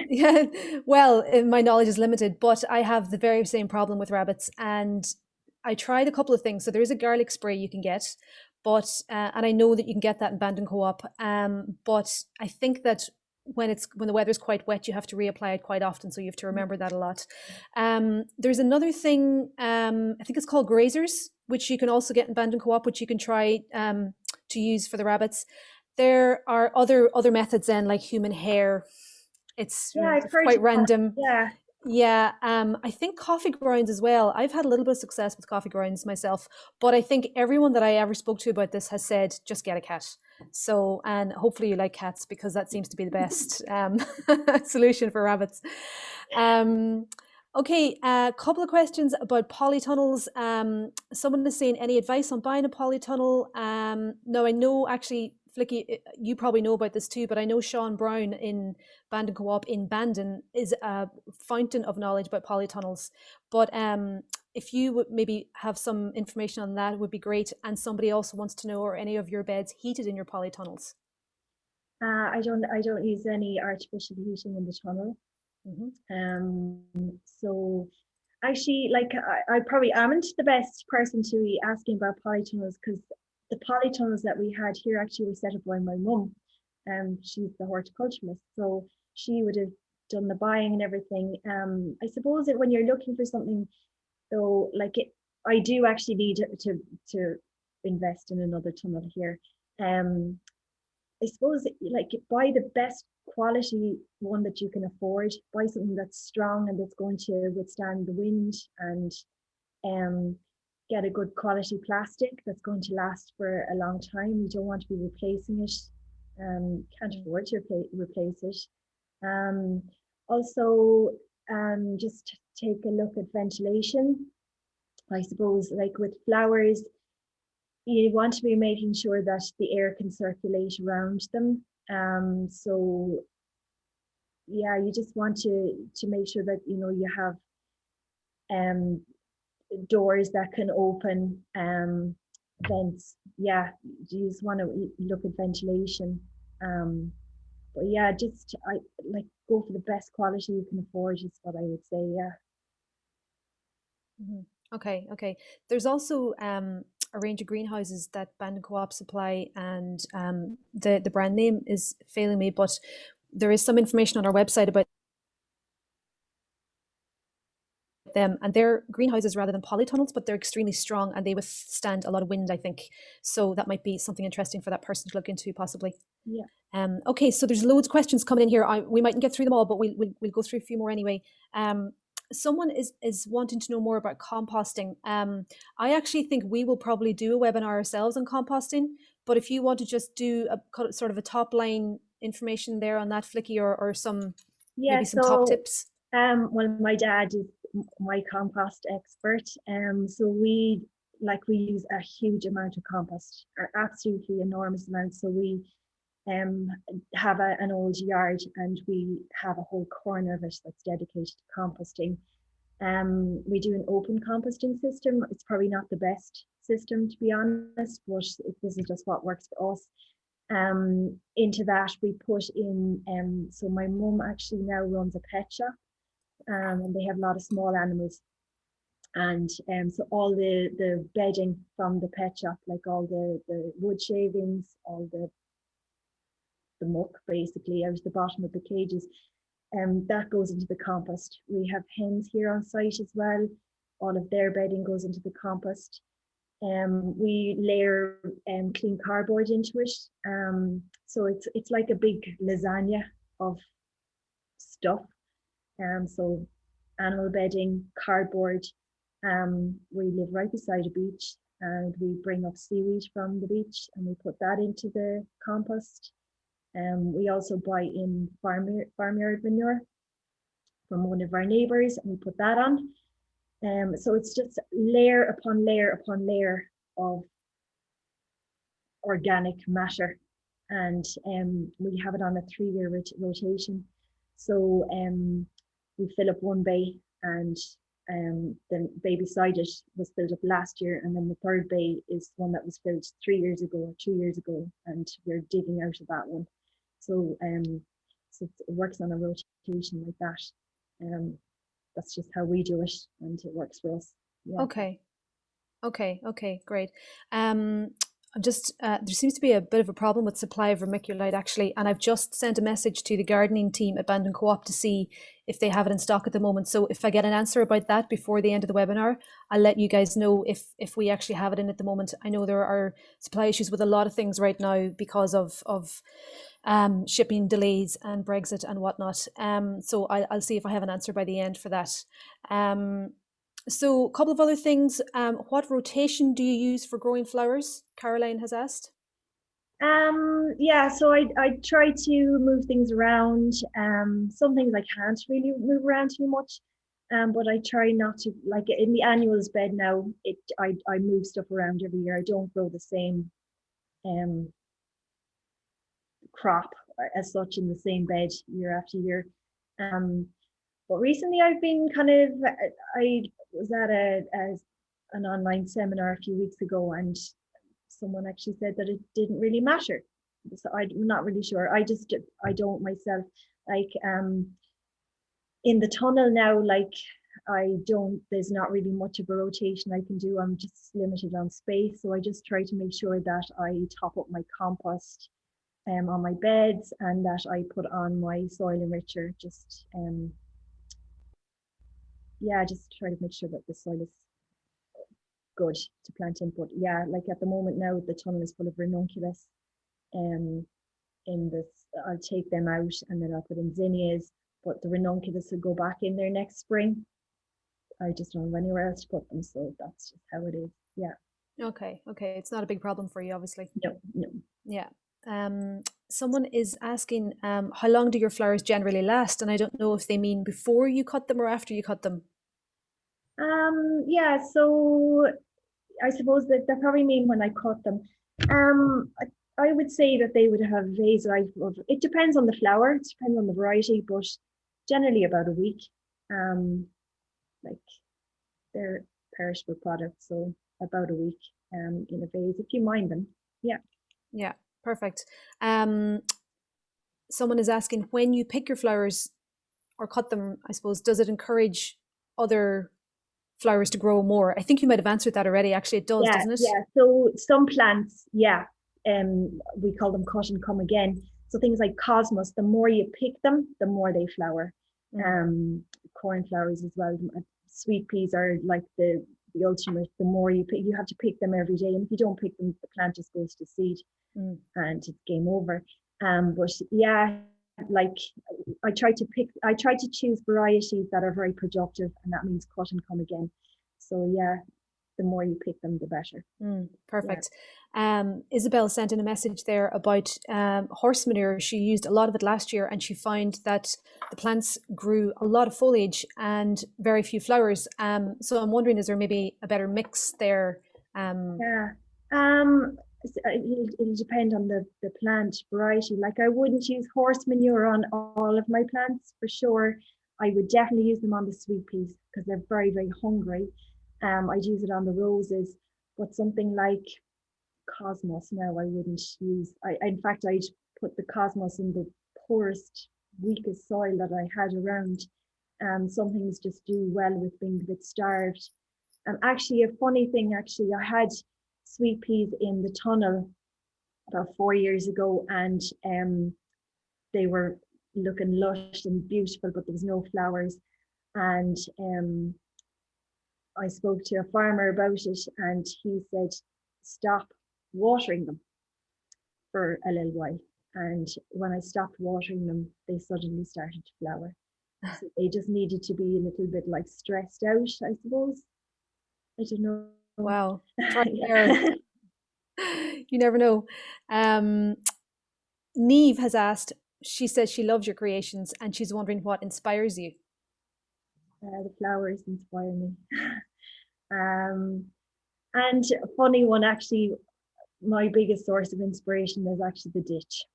yeah, well, my knowledge is limited, but I have the very same problem with rabbits, and I tried a couple of things. So there is a garlic spray you can get, but and I know that you can get that in Bandon Co-op. But I think that when the weather's quite wet, you have to reapply it quite often, so you have to remember that a lot. There's another thing. I think it's called grazers, which you can also get in Bandon Co-op, which you can try to use for the rabbits. There are other methods then, like human hair. It's Yeah, I've heard quite of that. random. Yeah. Yeah, I think coffee grounds as well. I've had a little bit of success with coffee grounds myself, but I think everyone that I ever spoke to about this has said just get a cat. So, and hopefully you like cats because that seems to be the best solution for rabbits. Um, okay, a couple of questions about polytunnels. Someone is saying, any advice on buying a polytunnel? No, I know actually, Flicky, you probably know about this too, but I know Sean Brown in Bandon Co-op in Bandon is a fountain of knowledge about polytunnels. But if you would maybe have some information on that, it would be great. And somebody also wants to know, are any of your beds heated in your polytunnels? I don't use any artificial heating in the tunnel. Mm-hmm. So actually, like I probably aren't the best person to be asking about polytunnels because the polytunnels that we had here actually were set up by my mum. She's the horticulturalist, so she would have done the buying and everything. I suppose that when you're looking for something, though, I do actually need to invest in another tunnel here. Um, I suppose like buy the best quality one that you can afford. Buy something that's strong and that's going to withstand the wind, and um, get a good quality plastic that's going to last for a long time. You don't want to be replacing it. Can't afford to replace it. Um, Also, just take a look at ventilation. I suppose, like with flowers, you want to be making sure that the air can circulate around them. So yeah, you just want to make sure that you have um doors that can open, vents. Yeah, you just want to look at ventilation. But yeah, just I like go for the best quality you can afford is what I would say. Yeah. Mhm. Okay, okay. There's also a range of greenhouses that Bandon Co-op supply, and the brand name is failing me, but there is some information on our website about them, and they're greenhouses rather than polytunnels, but they're extremely strong and they withstand a lot of wind, I think. So that might be something interesting for that person to look into, possibly. Yeah. Okay, so there's loads of questions coming in here. We mightn't get through them all, but we'll go through a few more anyway. Someone is wanting to know more about composting. I actually think we will probably do a webinar ourselves on composting, but if you want to just do a sort of a top line information there on that, Flicky, or some Yeah. maybe some top So, tips. well, my dad is my compost expert. So we use a huge amount of compost, absolutely enormous amounts. So we um have an old yard, and we have a whole corner of it that's dedicated to composting. We do an open composting system. It's probably not the best system, to be honest, but this is just what works for us. Into that we put in, so my mum actually now runs a pet shop, and they have a lot of small animals, and so all the bedding from the pet shop, like all the wood shavings, all the muck basically out of the bottom of the cages, that goes into the compost. We have hens here on site as well. All of their bedding goes into the compost. We layer clean cardboard into it. So it's like a big lasagna of stuff. So animal bedding, cardboard. We live right beside a beach, and we bring up seaweed from the beach and we put that into the compost. We also buy in farmyard manure from one of our neighbours, and we put that on. So it's just layer upon layer upon layer of organic matter, and we have it on a 3-year rotation. So we fill up one bay, and the bay beside it was filled up last year, and then the third bay is one that was filled 3 years ago or 2 years ago, and we're digging out of that one. So so it works on a rotation like that. That's just how we do it, and it works for us. Yeah. Okay. Okay, great. I'm just there seems to be a bit of a problem with supply of vermiculite actually, and I've just sent a message to the gardening team at Bandon Co-op to see if they have it in stock at the moment. So if I get an answer about that before the end of the webinar, I'll let you guys know if we actually have it in at the moment. I know there are supply issues with a lot of things right now because of shipping delays and Brexit and whatnot. So I'll see if I have an answer by the end for that. So a couple of other things. What rotation do you use for growing flowers? Caroline has asked. Yeah, so I try to move things around. Some things I can't really move around too much. But I try not to, like in the annuals bed now, I move stuff around every year. I don't grow the same crop as such in the same bed year after year. But recently I've been kind of, I was at an online seminar a few weeks ago, and someone actually said that it didn't really matter. So I'm not really sure. I don't myself, like in the tunnel now, like there's not really much of a rotation I can do. I'm just limited on space. So I just try to make sure that I top up my compost on my beds, and that I put on my soil enricher. Just try to make sure that the soil is good to plant in. But yeah, like at the moment now, the tunnel is full of ranunculus. In this, I'll take them out and then I'll put in zinnias, but the ranunculus will go back in there next spring. I just don't have anywhere else to put them, so that's just how it is. Yeah. Okay, it's not a big problem for you, obviously. No. Yeah. Someone is asking, how long do your flowers generally last? And I don't know if they mean before you cut them or after you cut them. Yeah, so I suppose that they probably mean when I cut them. I would say that they would have vase life of, it depends on the flower, it depends on the variety, but generally about a week. Like they're perishable products. So about a week in a vase if you mind them. Yeah. Yeah, perfect. Someone is asking, when you pick your flowers or cut them, I suppose, does it encourage other flowers to grow more? I think you might have answered that already. Actually, it does, Yeah, doesn't it? yeah. So some plants, yeah, we call them cut and come again. So things like cosmos, the more you pick them, the more they flower. Mm. Cornflowers as well. Sweet peas are like the ultimate. The more you pick, you have to pick them every day, and if you don't pick them, the plant just goes to seed, Mm. and it's game over. But yeah, like I try to choose varieties that are very productive, and that means cut and come again. So yeah, the more you pick them, the better. Perfect. Isabel sent in a message there about horse manure. She used a lot of it last year, and she found that the plants grew a lot of foliage and very few flowers. So I'm wondering, is there maybe a better mix there? Yeah. Um, it'll depend on the plant variety. Like I wouldn't use horse manure on all of my plants for sure. I would definitely use them on the sweet peas because they're very, very hungry. I'd use it on the roses, but something like cosmos now I wouldn't use. In fact, I'd put the cosmos in the poorest, weakest soil that I had around. Some things just do well with being a bit starved. Actually, a funny thing, actually, I had sweet peas in the tunnel about 4 years ago, and they were looking lush and beautiful, but there was no flowers. And I spoke to a farmer about it, and he said, stop watering them for a little while. And when I stopped watering them, they suddenly started to flower. So they just needed to be a little bit like stressed out, I suppose. I don't know. Wow, trial and error. You never know. Neve has asked, she says she loves your creations and she's wondering what inspires you. The flowers inspire me. And a funny one, actually, my biggest source of inspiration is actually the ditch.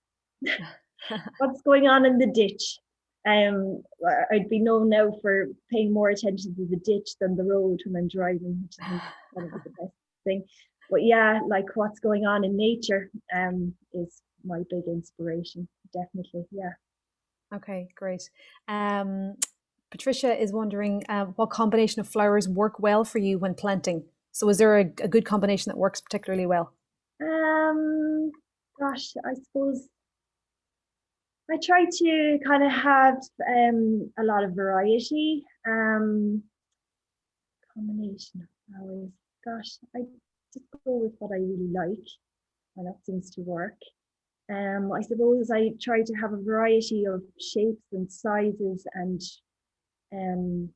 What's going on in the ditch? I'd be known now for paying more attention to the ditch than the road when I'm driving, which I think is kind of the best thing. But yeah, like what's going on in nature is my big inspiration, definitely. Yeah. Okay, great. Patricia is wondering what combination of flowers work well for you when planting. So, is there a good combination that works particularly well? Um, Gosh, I suppose I try to kind of have a lot of variety. Combination of flowers. Gosh, I just go with what I really like, and that seems to work. I suppose I try to have a variety of shapes and sizes and um,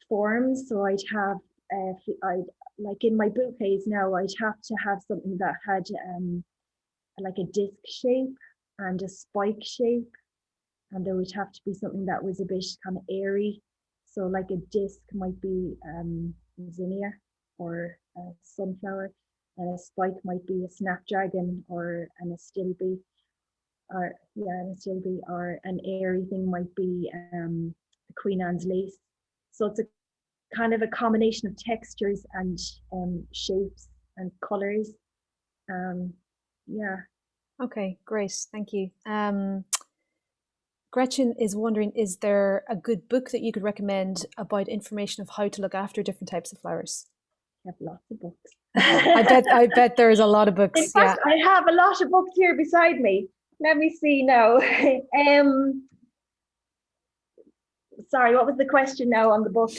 forms. So I'd have, I'd like in my bouquets now, I'd have to have something that had like a disc shape and a spike shape, and there would have to be something that was a bit kind of airy. So like a disc might be zinnia or a sunflower, and a spike might be a snapdragon or an astilbe, or yeah, an astilbe, or an airy thing might be the Queen Anne's lace. So it's a kind of a combination of textures and shapes and colors. Um, yeah. Okay, great. Thank you. Gretchen is wondering, is there a good book that you could recommend about information of how to look after different types of flowers? I have lots of books. I bet there's a lot of In books. Yeah. fact, I have a lot of books here beside me. Let me see now. Sorry, what was the question now on the book?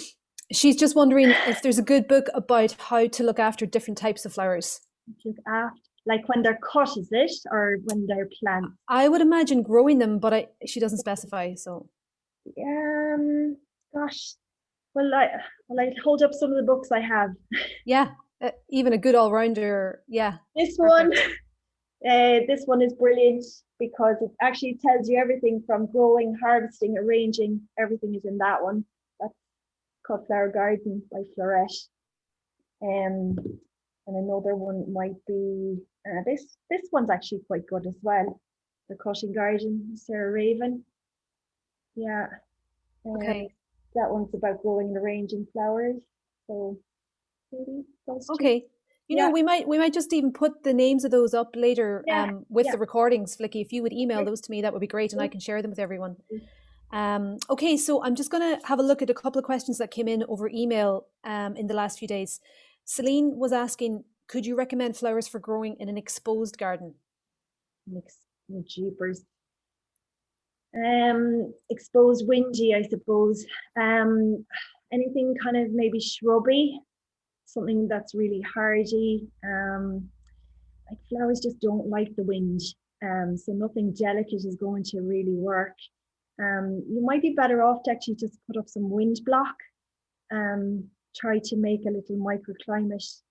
She's just wondering if there's a good book about how to look after different types of flowers. Look after, like when they're cut, is it, or when they're planted? I would imagine growing them, but she doesn't specify. So, Gosh, well, I hold up some of the books I have. yeah, even a good all rounder. Yeah, This one, perfect. this one is brilliant because it actually tells you everything from growing, harvesting, arranging. Everything is in that one. That's Cut Flower Garden by Florette. And another one might be this one's actually quite good as well. The Cutting Garden, Sarah Raven. Yeah. Okay. That one's about growing and arranging flowers. So maybe those two. Okay. You know, Yeah, we might just even put the names of those up later yeah, with yeah. the recordings, Flicky. If you would email Okay. those to me, that would be great, and I Yeah. can share them with everyone. Okay, so I'm just going to have a look at a couple of questions that came in over email in the last few days. Celine was asking, could you recommend flowers for growing in an exposed garden? Mix jeepers. Exposed windy, I suppose. Anything kind of maybe shrubby, something that's really hardy. Like flowers just don't like the wind. So nothing delicate is going to really work. You might be better off to actually just put up some wind block. Try to make a little microclimate,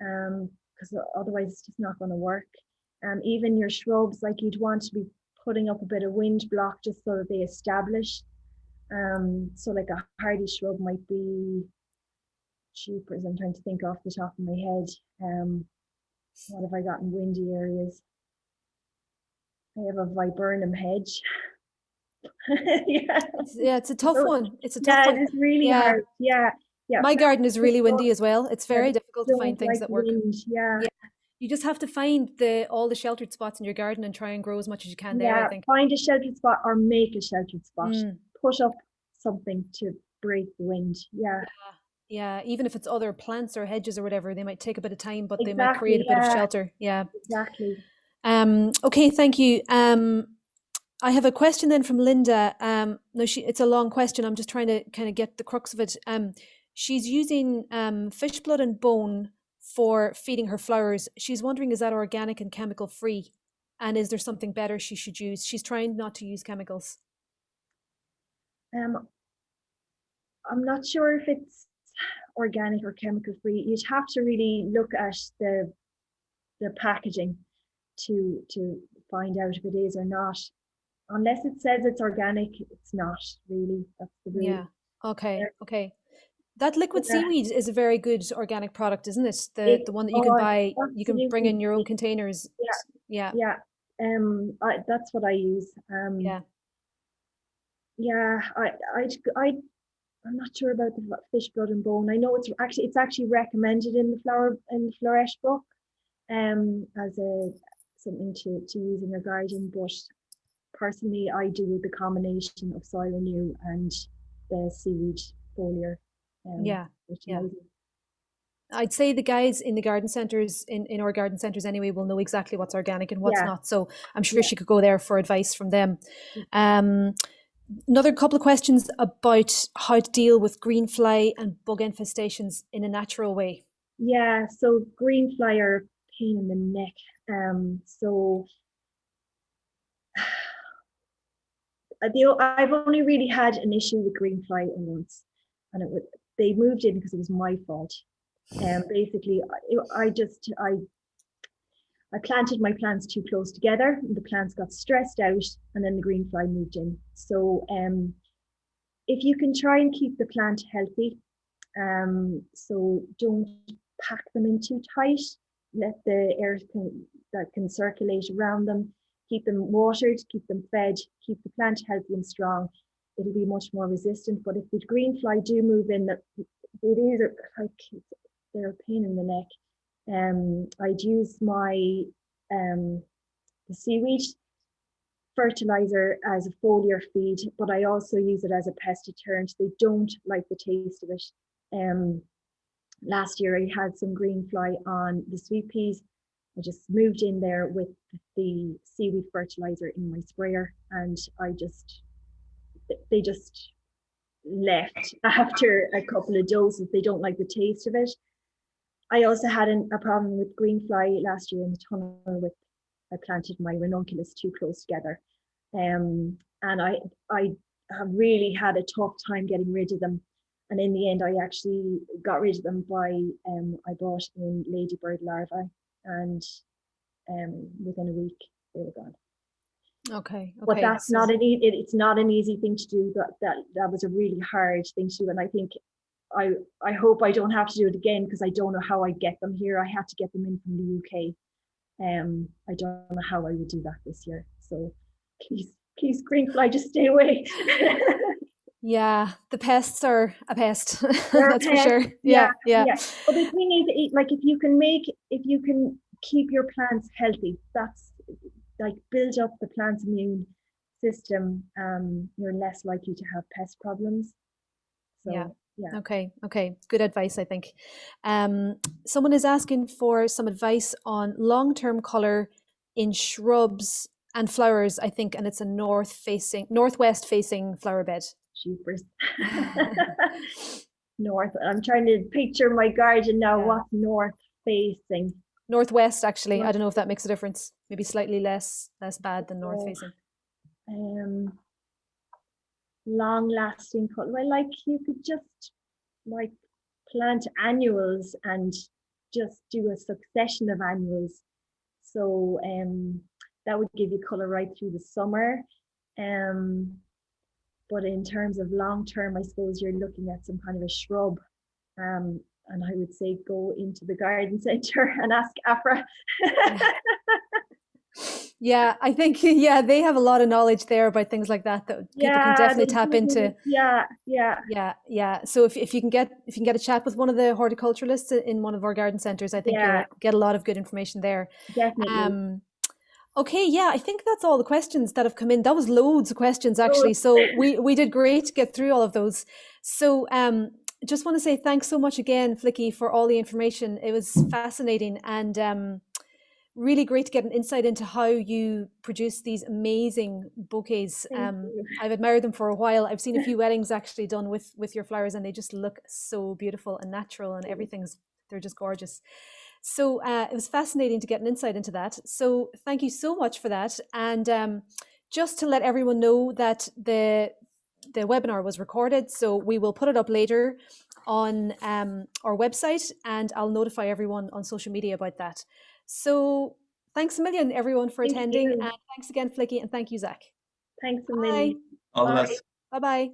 because otherwise it's just not going to work. Even your shrubs, like you'd want to be putting up a bit of wind block just so that they establish. So like a hardy shrub might be cheapers. I'm trying to think off the top of my head. What have I got in windy areas? I have a viburnum hedge. Yeah. It's a tough one. It's a tough Yeah, one. it is really Yeah, hard. Yeah. Yeah. my garden is Flowers really windy as well. It's yeah, very difficult to find don't things like that work. wind. Yeah. Yeah, you just have to find all the sheltered spots in your garden and try and grow as much as you can there, I Yeah. think. Find a sheltered spot or make a sheltered spot. Mm. Put up something to break the wind. Yeah. Yeah, even if it's other plants or hedges or whatever, they might take a bit of time, but they might create Exactly. a bit of Yeah. shelter. Yeah. Exactly. Okay, thank you. I have a question then from Linda. No, it's a long question. I'm just trying to kind of get the crux of it. She's using fish blood and bone for feeding her flowers. She's wondering, is that organic and chemical free? And is there something better she should use? She's trying not to use chemicals. Um, I'm not sure if it's organic or chemical free. You'd have to really look at the packaging to find out if it is or not. Unless it says it's organic, it's not really. That's the rule. Yeah. Okay. Okay. That liquid Yeah, seaweed is a very good organic product, isn't it? it, The one that you can oh, buy, you can bring absolutely. in your own containers. Yeah. Yeah, that's what I use. Yeah. Yeah, I'm not sure about the fish blood and bone. I know it's actually recommended in the flourish book, as a something to use in your garden. But personally, I do the combination of soil renew and the seaweed foliar, Yeah. Yeah. fertilizer. I'd say the guys in the garden centres, in our garden centres anyway, will know exactly what's organic and what's Yeah, not. So I'm sure yeah. she could go there for advice from them. Another couple of questions about how to deal with green fly and bug infestations in a natural way. Yeah, so green fly are pain in the neck. So I've only really had an issue with green fly once, and they moved in because it was my fault. And basically, I planted my plants too close together, and the plants got stressed out, and then the green fly moved in. So if you can try and keep the plant healthy, so don't pack them in too tight. Let the air that can circulate around them. Keep them watered, keep them fed, keep the plant healthy and strong. It'll be much more resistant. But if the green fly do move in, that it is like they're a pain in the neck. I'd use my the seaweed fertilizer as a foliar feed, but I also use it as a pest deterrent. They don't like the taste of it. Last year I had some green fly on the sweet peas. I just moved in there with the seaweed fertilizer in my sprayer, and they just left after a couple of doses. They don't like the taste of it. I also had a problem with green fly last year in the tunnel with I planted my ranunculus too close together. And I have really had a tough time getting rid of them. And in the end, I actually got rid of them by I bought in ladybird larvae, and within a week they were gone. Okay. But Okay. that's not it's not an easy thing to do. That was a really hard thing to do, and I think I hope I don't have to do it again, because I don't know how I get them here. I had to get them in from the UK. I don't know how I would do that this year. So please, green fly, just stay away. Yeah, the pests are a pest. They're a That's for pest. sure. Yeah, Yeah, yeah, yeah. But the thing is, like if you can keep your plants healthy, that's like build up the plant's immune system. You're less likely to have pest problems. yeah. So yeah. Okay, okay. Good advice, I think. Um, Someone is asking for some advice on long-term color in shrubs and flowers, I think, and it's a northwest facing flower bed. Cheapers. North. I'm trying to picture my garden now. Yeah. What's north facing? Northwest, actually. I North. don't know if that makes a difference. Maybe slightly less bad than north Oh, facing. um, long lasting color. Well, like you could just like plant annuals and just do a succession of annuals. So that would give you color right through the summer. Um, but in terms of long term, I suppose you're looking at some kind of a shrub. And I would say go into the garden centre and ask Afra. Yeah. Yeah, I think yeah, they have a lot of knowledge there about things like that that people can Yeah, definitely they tap do. into. Yeah, yeah, Yeah, yeah. So if you can get a chat with one of the horticulturalists in one of our garden centers, I think yeah, you'll get a lot of good information there. definitely. Um, okay, yeah, I think that's all the questions that have come in. That was loads of questions So actually. So we did great to get through all of those. So just want to say thanks so much again, Flicky, for all the information. It was fascinating and really great to get an insight into how you produce these amazing bouquets. thank you. I've admired them for a while. I've seen a few weddings actually done with your flowers, and they just look so beautiful and natural, and they're just gorgeous. So it was fascinating to get an insight into that. So thank you so much for that. And just to let everyone know that the webinar was recorded, so we will put it up later on our website, and I'll notify everyone on social media about that. So thanks a million, everyone, for Thank attending, you. and thanks again, Flicky, and thank you, Zach. Thanks a Bye. million. All the Bye. best. Bye-bye.